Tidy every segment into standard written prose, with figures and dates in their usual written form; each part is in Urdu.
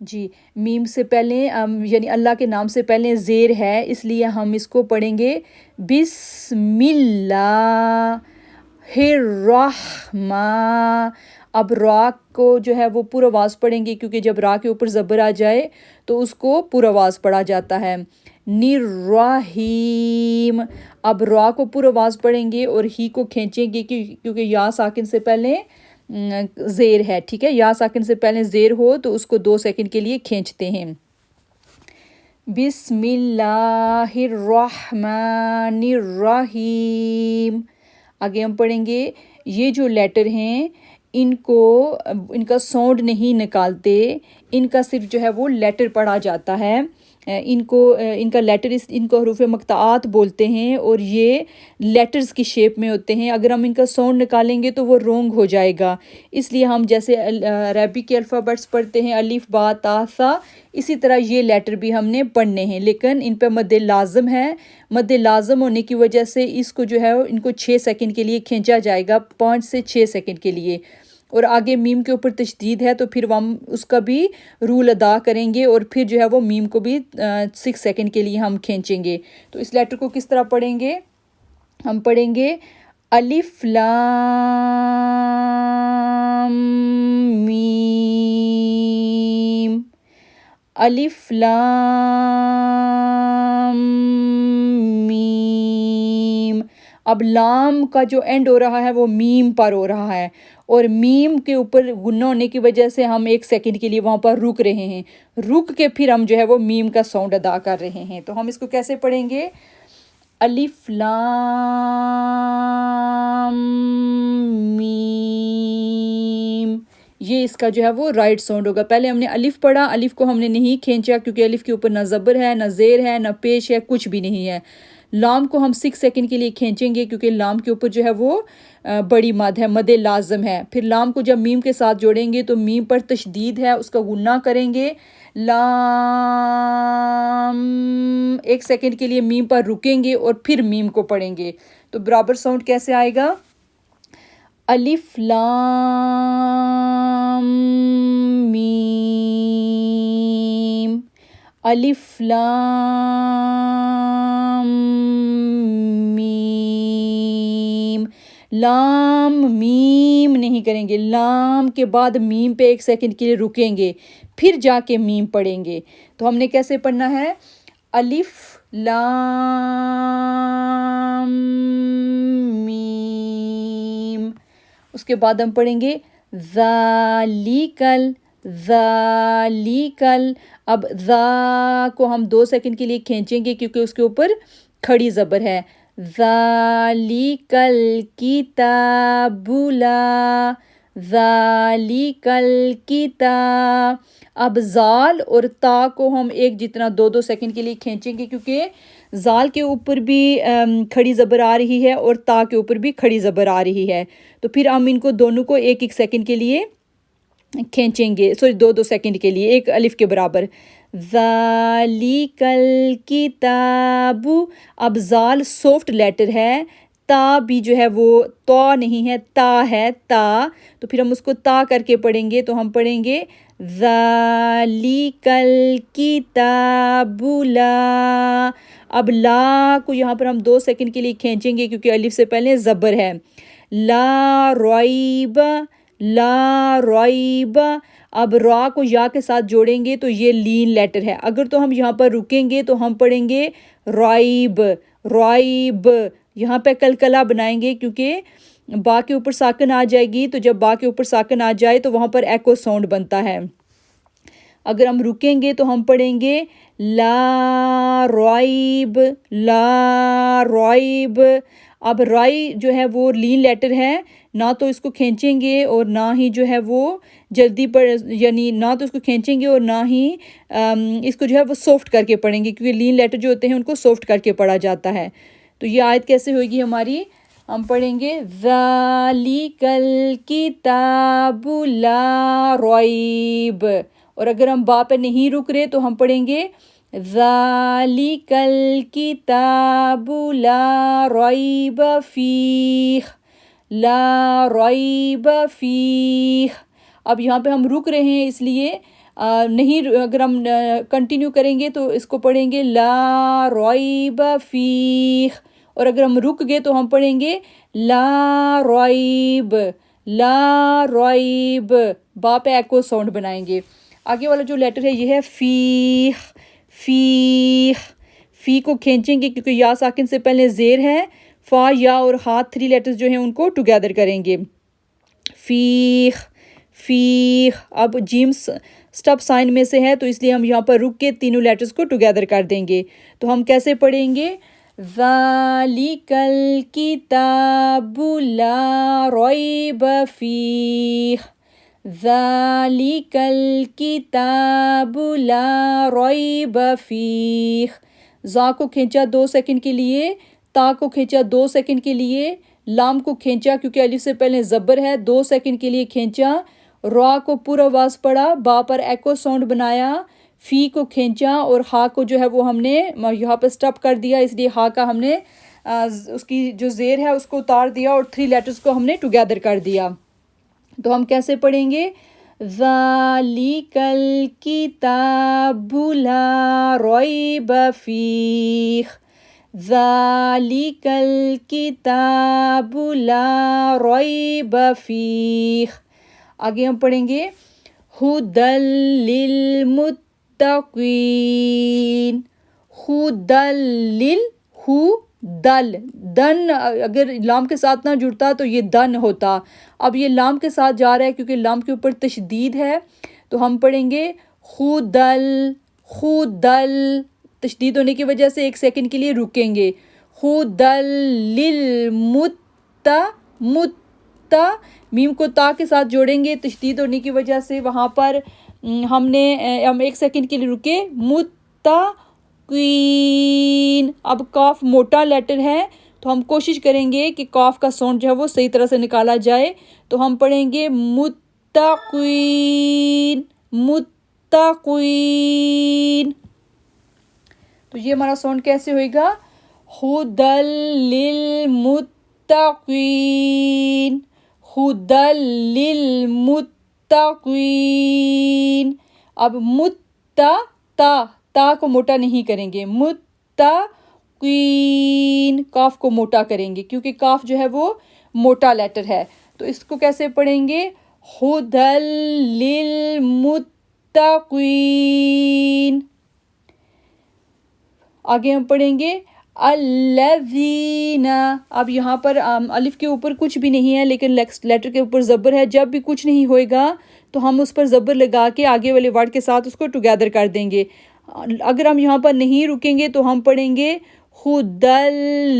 جی، میم سے پہلے یعنی اللہ کے نام سے پہلے زیر ہے، اس لیے ہم اس کو پڑھیں گے بسم اللہ الرحمٰن۔ اب را کو جو ہے وہ پورا آواز پڑھیں گے، کیونکہ جب را کے اوپر زبر آ جائے تو اس کو پورا آواز پڑھا جاتا ہے۔ نررحیم، اب را کو پورا آواز پڑھیں گے اور ہی کو کھینچیں گے کیونکہ یا ساکن سے پہلے زیر ہے، ٹھیک ہے، یا ساکن سے پہلے زیر ہو تو اس کو 2 سیکنڈ کے لیے کھینچتے ہیں۔ بسم اللہ الرحمن الرحیم۔ آگے ہم پڑھیں گے یہ جو لیٹر ہیں ان کا ساؤنڈ نہیں نکالتے، ان کا صرف جو ہے وہ لیٹر پڑھا جاتا ہے۔ ان کا لیٹر ان کو حروف مقطعات بولتے ہیں اور یہ لیٹرز کی شیپ میں ہوتے ہیں۔ اگر ہم ان کا ساؤنڈ نکالیں گے تو وہ رونگ ہو جائے گا، اس لیے ہم جیسے عربی کے الفابیٹس پڑھتے ہیں الف با تا سا، اسی طرح یہ لیٹر بھی ہم نے پڑھنے ہیں، لیکن ان پہ مد لازم ہے۔ مد لازم ہونے کی وجہ سے اس کو جو ہے ان کو 6 سیکنڈ کے لیے کھینچا جائے گا، 5 سے 6 سیکنڈ کے لیے، اور آگے میم کے اوپر تشدید ہے تو پھر ہم اس کا بھی رول ادا کریں گے اور پھر جو ہے وہ میم کو بھی 6 سیکنڈ کے لیے ہم کھینچیں گے۔ تو اس لیٹر کو کس طرح پڑھیں گے؟ ہم پڑھیں گے الف لام میم، الف لام میم۔ اب لام کا جو اینڈ ہو رہا ہے وہ میم پر ہو رہا ہے، اور میم کے اوپر غنہ ہونے کی وجہ سے ہم 1 سیکنڈ کے لیے وہاں پر رک رہے ہیں، رک کے پھر ہم جو ہے وہ میم کا ساؤنڈ ادا کر رہے ہیں۔ تو ہم اس کو کیسے پڑھیں گے؟ الف لام میم، یہ اس کا جو ہے وہ رائٹ ساؤنڈ ہوگا۔ پہلے ہم نے الف پڑھا، الف کو ہم نے نہیں کھینچا کیونکہ الف کے اوپر نہ زبر ہے، نہ زیر ہے، نہ پیش ہے، کچھ بھی نہیں ہے۔ لام کو ہم 6 سیکنڈ کے لیے کھینچیں گے کیونکہ لام کے اوپر جو ہے وہ بڑی مد ہے، مد لازم ہے۔ پھر لام کو جب میم کے ساتھ جوڑیں گے تو میم پر تشدید ہے، اس کا غنہ کریں گے، لام، 1 سیکنڈ کے لیے میم پر رکیں گے اور پھر میم کو پڑھیں گے۔ تو برابر ساؤنڈ کیسے آئے گا؟ الف لام میم، الف لام میم۔ لام میم نہیں کریں گے، لام کے بعد میم پہ 1 سیکنڈ کے لیے رکیں گے، پھر جا کے میم پڑھیں گے۔ تو ہم نے کیسے پڑھنا ہے؟ الف لام میم، اس کے بعد ہم پڑھیں گے ذالکل، ذالکل۔ اب ذا کو ہم 2 سیکنڈ کے لیے کھینچیں گے کیونکہ اس کے اوپر کھڑی زبر ہے۔ ذالکل کتاب لا، ذالکل کتاب۔ اب زال اور تا کو ہم ایک جتنا 2 سیکنڈ کے لیے کھینچیں گے کیونکہ زال کے اوپر بھی کھڑی زبر آ رہی ہے اور تا کے اوپر بھی کھڑی زبر آ رہی ہے، تو پھر ہم ان کو دونوں کو 1 سیکنڈ کے لیے کھینچیں گے، 2 سیکنڈ کے لیے، 1 الف کے برابر۔ ذالکل کتاب، اب زال سافٹ لیٹر ہے، تا بھی جو ہے وہ تو نہیں ہے، تا ہے، تا، تو پھر ہم اس کو تا کر کے پڑھیں گے، تو ہم پڑھیں گے ذالکل کتاب لا۔ اب لا کو یہاں پر ہم 2 سیکنڈ کے لیے کھینچیں گے کیونکہ الف سے پہلے زبر ہے۔ لا ریب، لا ریب۔ اب را کو یا کے ساتھ جوڑیں گے تو یہ لین لیٹر ہے، اگر تو ہم یہاں پر رکیں گے تو ہم پڑھیں گے رائب، رائب۔ یہاں پہ کلکلا بنائیں گے کیونکہ با کے اوپر ساکن آ جائے گی، تو جب با کے اوپر ساکن آ جائے تو وہاں پر ایکو ساؤنڈ بنتا ہے۔ اگر ہم رکیں گے تو ہم پڑھیں گے لا ریب، لا ریب۔ اب رائی جو ہے وہ لین لیٹر ہے، نہ تو اس کو کھینچیں گے اور نہ ہی جو ہے وہ جلدی پر، یعنی نہ تو اس کو کھینچیں گے اور نہ ہی اس کو جو ہے وہ سافٹ کر کے پڑھیں گے کیونکہ لین لیٹر جو ہوتے ہیں ان کو سافٹ کر کے پڑھا جاتا ہے۔ تو یہ آیت کیسے ہوئے گی ہماری؟ ہم پڑھیں گے ذالکل کتاب لا ریب، اور اگر ہم با پہ نہیں رک رہے تو ہم پڑھیں گے ذالکل کتاب لا ریب فیہ، لا ریب فیہ۔ اب یہاں پہ ہم رک رہے ہیں اس لیے نہیں اگر ہم کنٹینیو کریں گے تو اس کو پڑھیں گے لا ریب فیہ، اور اگر ہم رک گئے تو ہم پڑھیں گے لا ریب، لا ریب، با پہ ایکو ساؤنڈ بنائیں گے۔ آگے والا جو لیٹر ہے یہ ہے فیہ، فیہ، فی کو کھینچیں گے کیونکہ یا ساکن سے پہلے زیر ہے، فا یا اور ہا 3 لیٹرز جو ہیں ان کو ٹوگیدر کریں گے، فیہ، فیہ۔ اب جیم سٹاپ سائن میں سے ہے تو اس لیے ہم یہاں پر رک کے تینوں لیٹرز کو ٹوگیدر کر دیں گے، تو ہم کیسے پڑھیں گے؟ ذَلِكَ الْكِتَابُ لَا رَيْبَ فِيهِ، ذَلِكَ الْكِتَابُ لَا رَيْبَ فِيهِ۔ زا کو کھینچا 2 سیکنڈ کے لیے، تا کو کھینچا 2 سیکنڈ کے لیے، لام کو کھینچا کیونکہ الف سے پہلے زبر ہے 2 سیکنڈ کے لیے کھینچا، را کو پورا آواز پڑا، با پر ایکو ساؤنڈ بنایا، فی کو کھینچا اور ہا کو جو ہے وہ ہم نے یہاں پہ سٹاپ کر دیا، اس لیے ہا کا ہم نے اس کی جو زیر ہے اس کو اتار دیا اور 3 لیٹرز کو ہم نے ٹوگیدر کر دیا۔ تو ہم کیسے پڑھیں گے؟ ذَلِكَ الْكِتَابُ لَا رَيْبَ فِيهِ، ذَلِكَ الْكِتَابُ لَا رَيْبَ فِيهِ۔ آگے ہم پڑھیں گے ہُدًى لِّلْمُتَّقِينَ، ہُدًى ہُدل، دن اگر لام کے ساتھ نہ جڑتا تو یہ دن ہوتا، اب یہ لام کے ساتھ جا رہا ہے کیونکہ لام کے اوپر تشدید ہے، تو ہم پڑھیں گے خُدل، خُدل، تشدید ہونے کی وجہ سے 1 سیکنڈ کے لیے رکیں گے، خُدل مُتّا، میم کو تا کے ساتھ جوڑیں گے، تشدید ہونے کی وجہ سے وہاں پر ہم 1 سیکنڈ کے لیے رکے، متقین۔ اب کاف موٹا لیٹر ہے تو ہم کوشش کریں گے کہ کاف کا ساؤنڈ جو ہے وہ صحیح طرح سے نکالا جائے، تو ہم پڑھیں گے متقین، متقین۔ تو یہ ہمارا ساؤنڈ کیسے ہوئے گا؟ ہُدًى لِّلْمُتَّقِينَ، ہُدًى لِّلْمُتَّقِينَ۔ اب تا کو موٹا نہیں کریں گے، متقین، کاف کو موٹا کریں گے کیونکہ کاف جو ہے وہ موٹا لیٹر ہے، تو اس کو کیسے پڑھیں گے؟ ہُدًى لِّلْمُتَّقِينَ۔ آگے ہم پڑھیں گے الذین، اب یہاں پر الف کے اوپر کچھ بھی نہیں ہے لیکن لیٹر کے اوپر زبر ہے، جب بھی کچھ نہیں ہوئے گا تو ہم اس پر زبر لگا کے آگے والے ورڈ کے ساتھ اس کو ٹوگیدر کر دیں گے۔ اگر ہم یہاں پر نہیں رکیں گے تو ہم پڑھیں گے ہُدًى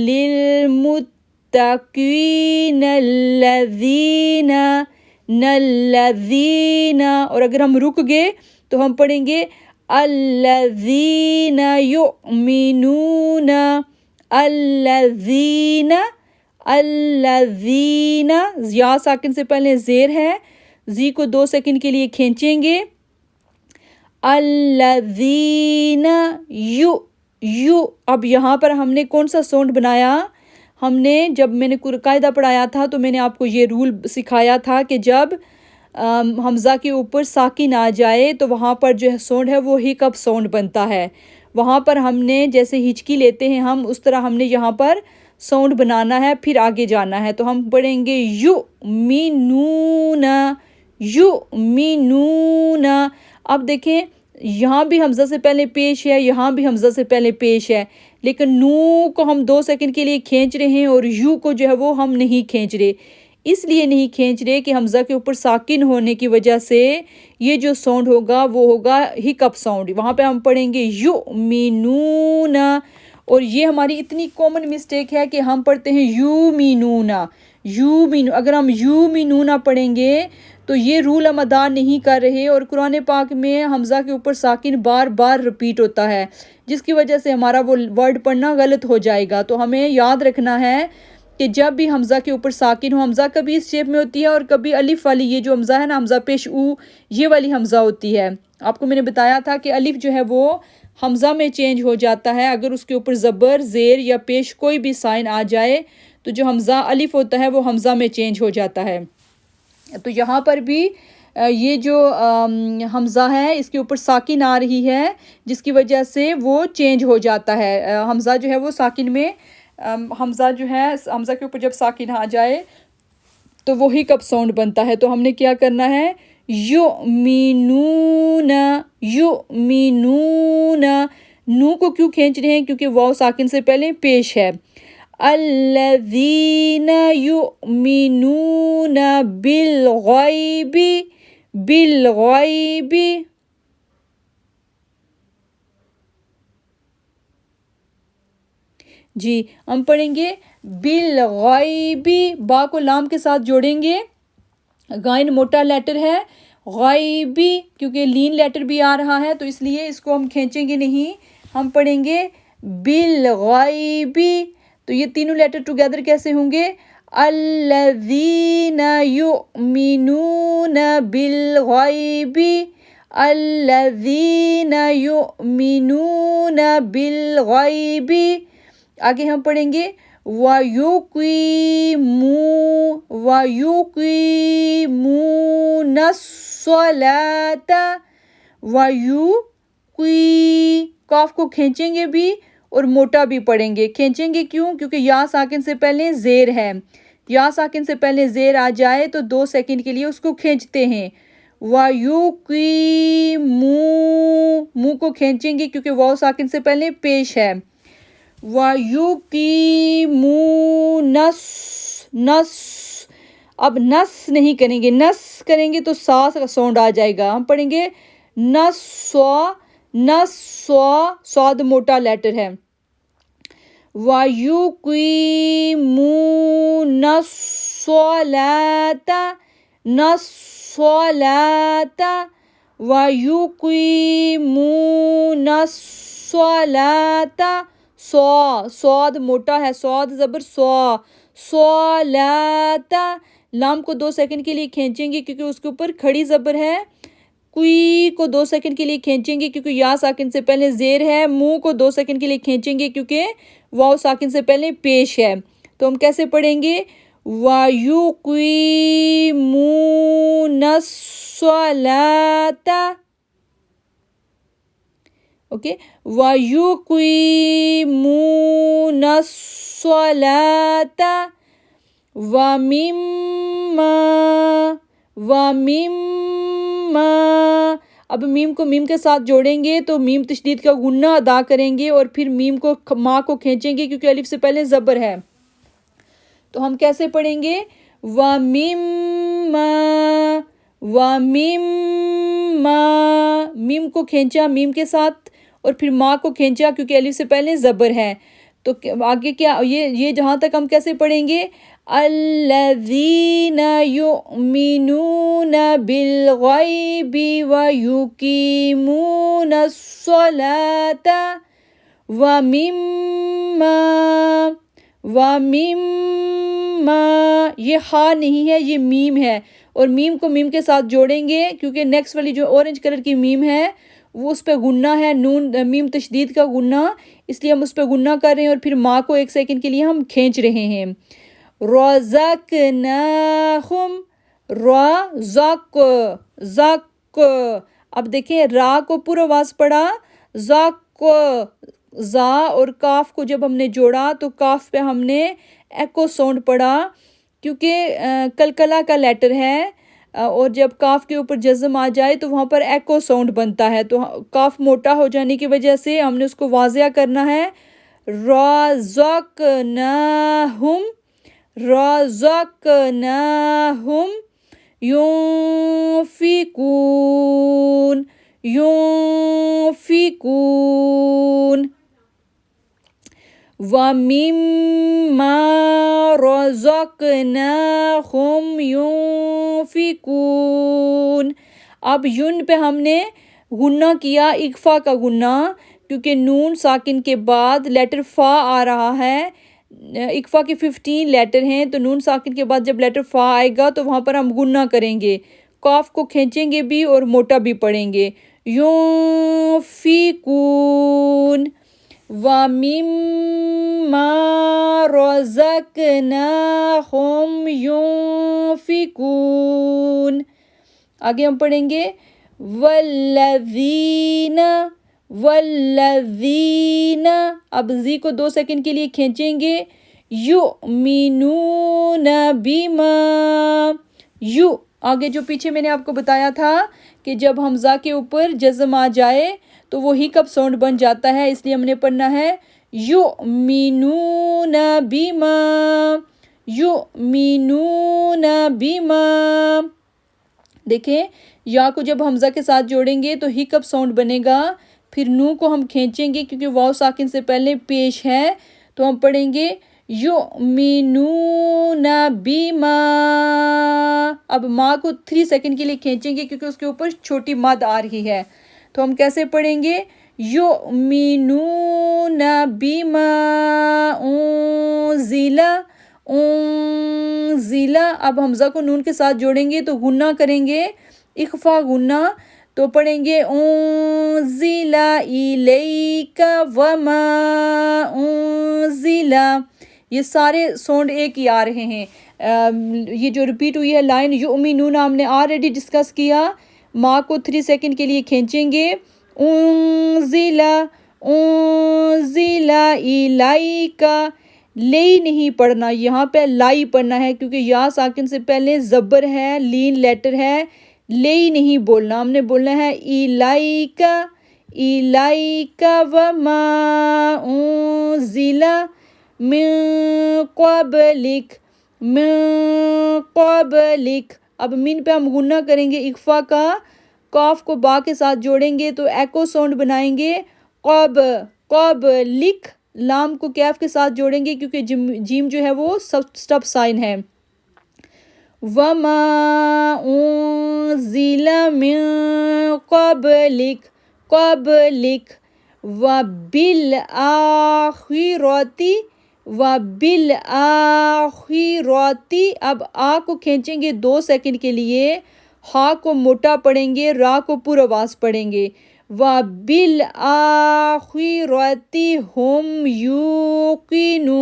لِّلْمُتَّقِینَ الذین، اور اگر ہم رک گئے تو ہم پڑھیں گے الذین یؤمنون، الذین، یا ساکن سے پہلے زیر ہے، زی کو 2 سیکنڈ کے لیے کھینچیں گے، الذین اب یہاں پر ہم نے کون سا ساؤنڈ بنایا؟ ہم نے جب میں نے قاعدہ پڑھایا تھا تو میں نے آپ کو یہ رول سکھایا تھا کہ جب حمزہ کے اوپر ساکن آ جائے تو وہاں پر جو ہے ساؤنڈ ہے وہ ہک اپ ساؤنڈ بنتا ہے، وہاں پر ہم نے جیسے ہچکی لیتے ہیں ہم اس طرح ہم نے یہاں پر ساؤنڈ بنانا ہے، پھر آگے جانا ہے، تو ہم پڑھیں گے یؤمنون، یؤمنون۔ اب دیکھیں یہاں بھی حمزہ سے پہلے پیش ہے، یہاں بھی حمزہ سے پہلے پیش ہے، لیکن نو کو ہم 2 سیکنڈ کے لیے کھینچ رہے ہیں اور یو کو جو ہے وہ ہم نہیں کھینچ رہے، اس لیے نہیں کھینچ رہے کہ حمزہ کے اوپر ساکن ہونے کی وجہ سے یہ جو ساؤنڈ ہوگا وہ ہوگا ہک اپ ساؤنڈ، وہاں پہ ہم پڑھیں گے یؤمنون، اور یہ ہماری اتنی کامن مسٹیک ہے کہ ہم پڑھتے ہیں یومینون، اگر ہم یومینون پڑھیں گے تو یہ رول ہم ادا نہیں کر رہے، اور قرآن پاک میں حمزہ کے اوپر ساکن بار بار رپیٹ ہوتا ہے جس کی وجہ سے ہمارا وہ ورڈ پڑھنا غلط ہو جائے گا، تو ہمیں یاد رکھنا ہے کہ جب بھی حمزہ کے اوپر ساکن ہو، حمزہ کبھی اس شیپ میں ہوتی ہے اور کبھی الف والی، یہ جو حمزہ ہے نا حمزہ پیش او، یہ والی حمزہ ہوتی ہے، آپ کو میں نے بتایا تھا کہ الف جو ہے وہ حمزہ میں چینج ہو جاتا ہے اگر اس کے اوپر زبر، زیر یا پیش کوئی بھی سائن آ جائے، تو جو حمزہ الف ہوتا ہے وہ حمزہ میں چینج ہو جاتا ہے، تو یہاں پر بھی یہ جو حمزہ ہے اس کے اوپر ساکن آ رہی ہے، جس کی وجہ سے وہ چینج ہو جاتا ہے، حمزہ جو ہے وہ ساکن میں، حمزہ جو ہے حمزہ کے اوپر جب ساکن آ جائے تو وہی کب ساؤنڈ بنتا ہے۔ تو ہم نے کیا کرنا ہے، یؤمنون، یؤمنون، نو کو کیوں کھینچ رہے ہیں؟ کیونکہ واو ساکن سے پہلے پیش ہے۔ الذین یؤمنون بالغیب، بالغیب، جی ہم پڑھیں گے بالغیب، با کو لام کے ساتھ جوڑیں گے، غائن موٹا لیٹر ہے، غائبی کیونکہ لین لیٹر بھی آ رہا ہے تو اس لیے اس کو ہم کھینچیں گے نہیں، ہم پڑھیں گے بالغیبی۔ تو یہ تینوں لیٹر ٹوگیدر کیسے ہوں گے؟ الذین یؤمنون بالغیب، الذین یؤمنون بالغیب۔ آگے ہم پڑھیں گے وَيُقِيمُونَ الصَّلَاةَ، کاف کو کھینچیں گے بھی اور موٹا بھی پڑھیں گے۔ کھینچیں گے کیوں؟ کیونکہ یا ساکن سے پہلے زیر ہے، یا ساکن سے پہلے زیر آ جائے تو 2 سیکنڈ کے لیے اس کو کھینچتے ہیں۔ منہ کو کھینچیں گے کیونکہ واو ساکن سے پہلے پیش ہے۔ وَيُقِيمُونَ نس، اب نس نہیں کریں گے، نس کریں گے تو سا کا ساؤنڈ آ جائے گا، ہم پڑھیں گے نسوا، نسوا، صاد موٹا لیٹر ہے۔ وَيُقِيمُونَ الصَّلَاةَ، نَصَّلَاةَ، وَيُقِيمُونَ الصَّلَاةَ، صاد موٹا ہے، صاد زبر سوا، صلاۃ، لام کو 2 سیکنڈ کے لیے کھینچیں گے کیونکہ اس کے اوپر کھڑی زبر ہے، کوئی کو 2 سیکنڈ کے لیے کھینچیں گے کیونکہ یا ساکن سے پہلے زیر ہے، منہ کو 2 سیکنڈ کے لیے کھینچیں گے کیونکہ واو ساکن سے پہلے پیش ہے۔ تو ہم کیسے پڑھیں گے؟ وَيُقِيمُونَ الصَّلَاةَ، اوکے، وَيُقِيمُونَ الصَّلَاةَ وَمِمَّا، اب میم کو میم کے ساتھ جوڑیں گے تو میم تشدید کا غنہ ادا کریں گے اور پھر میم کو ماں کو کھینچیں گے کیونکہ الف سے پہلے زبر ہے۔ تو ہم کیسے پڑھیں گے؟ وَمِمَّا، وَمِمَّا، میم کو کھینچا میم کے ساتھ اور پھر ماں کو کھینچا کیونکہ الف سے پہلے زبر ہے۔ تو آگے کیا، یہ جہاں تک ہم کیسے پڑھیں گے؟ الذین یؤمنون بالغیب ویقیمون الصلاة ومما، یہ ہا نہیں ہے، یہ میم ہے، اور میم کو میم کے ساتھ جوڑیں گے کیونکہ نیکسٹ والی جو اورنج کلر کی میم ہے وہ اس پہ غنہ ہے، نون میم تشدید کا غنہ، اس لیے ہم اس پہ غنہ کر رہے ہیں اور پھر ماں کو 1 سیکنڈ کے لیے ہم کھینچ رہے ہیں۔ رَزَقْنَاهُمْ، رَزَق، زق، اب دیکھیں را کو پر آواز پڑا، زق، زا اور کاف کو جب ہم نے جوڑا تو کاف پہ ہم نے ایکو ساؤنڈ پڑا کیونکہ کلکلا کا لیٹر ہے، اور جب کاف کے اوپر جزم آ جائے تو وہاں پر ایکو ساؤنڈ بنتا ہے، تو کاف موٹا ہو جانے کی وجہ سے ہم نے اس کو واضح کرنا ہے۔ رَزَقْنَاهُمْ، رَزَقْنَاهُمْ يُنْفِقُونَ، يُنْفِقُونَ، وَمِمَّا رَزَقْنَاهُمْ يُنْفِقُونَ، اب یون پہ ہم نے غنہ کیا، اکفا کا غنہ، کیونکہ نون ساکن کے بعد لیٹر فا آ رہا ہے، اکفا کے 15 لیٹر ہیں تو نون ساکن کے بعد جب لیٹر فا آئے گا تو وہاں پر ہم غنہ کریں گے، کاف کو کھینچیں گے بھی اور موٹا بھی پڑھیں گے۔ يُنْفِقُونَ وَمِمَّا رَزَقْنَاهُمْ يُنْفِقُونَ، آگے ہم پڑھیں گے والذین، والذین، اب زی کو 2 سیکنڈ کے لیے کھینچیں گے، یؤمنون بما، یو، آگے جو پیچھے میں نے آپ کو بتایا تھا کہ جب حمزہ کے اوپر جزم آ جائے تو وہ ہیکپ ساؤنڈ بن جاتا ہے، اس لیے ہم نے پڑھنا ہے یؤمنون بما، یؤمنون بما۔ دیکھیں یا کو جب حمزہ کے ساتھ جوڑیں گے تو ہیکپ ساؤنڈ بنے گا، پھر نو کو ہم کھینچیں گے کیونکہ واو ساکن سے پہلے پیش ہے، تو ہم پڑھیں گے یؤمنون بما۔ اب ماں کو 3 سیکنڈ کے لیے کھینچیں گے کیونکہ اس کے اوپر چھوٹی مد آ رہی ہے، تو ہم کیسے پڑھیں گے یؤمنون بما انزل، انزل، اب حمزہ کو نون کے ساتھ جوڑیں گے تو غنہ کریں گے، اخفا غنہ، تو پڑھیں گے انزل الیک وما انزل، یہ سارے ساؤنڈ ایک ہی آ رہے ہیں۔ یہ جو ریپیٹ ہوئی ہے لائن یؤمنون ہم نے آلریڈی ڈسکس کیا، ماں کو 3 سیکنڈ کے لیے کھینچیں گے، انزل، انزل الیک، لئی نہیں پڑھنا، یہاں پہ لائی پڑھنا ہے کیونکہ یا ساکن سے پہلے زبر ہے، لین لیٹر ہے، لئی نہیں بولنا، ہم نے بولنا ہے الیک، الیک وما انزل من قبلک، من قبلک، اب من پہ ہم غنہ کریں گے اخفا کا، قاف کو با کے ساتھ جوڑیں گے تو ایکو ساؤنڈ بنائیں گے، قبلک، لام کو کیف کے ساتھ جوڑیں گے کیونکہ جیم جو ہے وہ سٹپ سائن ہے، وما انزل من قبلک، قبلک، وبالآخرۃ، وبالآخرۃ، اب آ کو کھینچیں گے 2 سیکنڈ کے لیے، ہا کو موٹا پڑھیں گے، را کو پر آواز پڑھیں گے، وبالآخرۃ ہم یوقنون،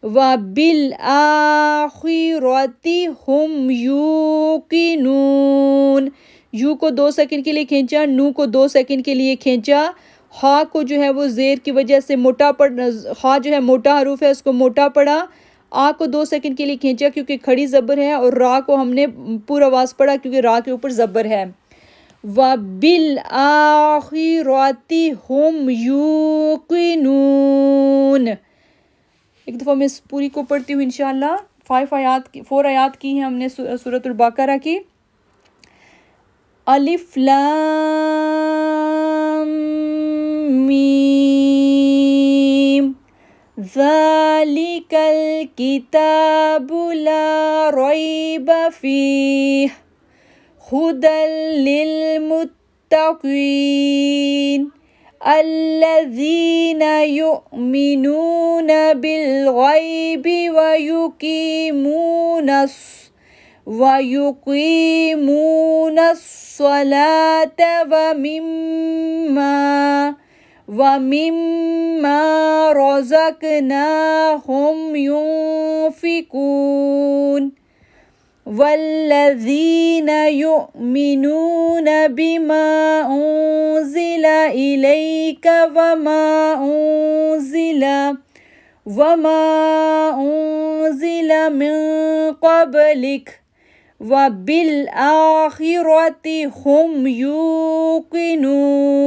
وبالآخرۃ ہم یوقنون، یو کو 2 سیکنڈ کے لیے کھینچا، نو کو 2 سیکنڈ کے لیے کھینچا، ہا کو جو ہے وہ زیر کی وجہ سے موٹا ہا جو ہے موٹا حروف ہے اس کو موٹا پڑا، آ کو 2 سیکنڈ کے لیے کھینچا کیونکہ کھڑی زبر ہے، اور را کو ہم نے پور آواز پڑھا کیونکہ را کے اوپر زبر ہے، وَبِالْآخِرَةِ هُمْ يُوقِنُونَ۔ ایک دفعہ میں اس پوری کو پڑھتی ہوں انشاءاللہ، 4 آیات کی ہیں ہم نے سورۃ البقرہ کی۔ الف لام میم، ذَلِكَ الْكِتَابُ لَا رَيْبَ فِيهِ هُدًى لِّلْمُتَّقِينَ الَّذِينَ يُؤْمِنُونَ بِالْغَيْبِ وَيُقِيمُونَ الصَّلَاةَ وَمِمَّا رَزَقْنَاهُمْ يُنْفِقُونَ وَالَّذِينَ يُؤْمِنُونَ بِمَا أُنْزِلَ إِلَيْكَ وَمَا أُنْزِلَ مِنْ قَبْلِكَ وَبِالْآخِرَةِ هُمْ يُوقِنُونَ۔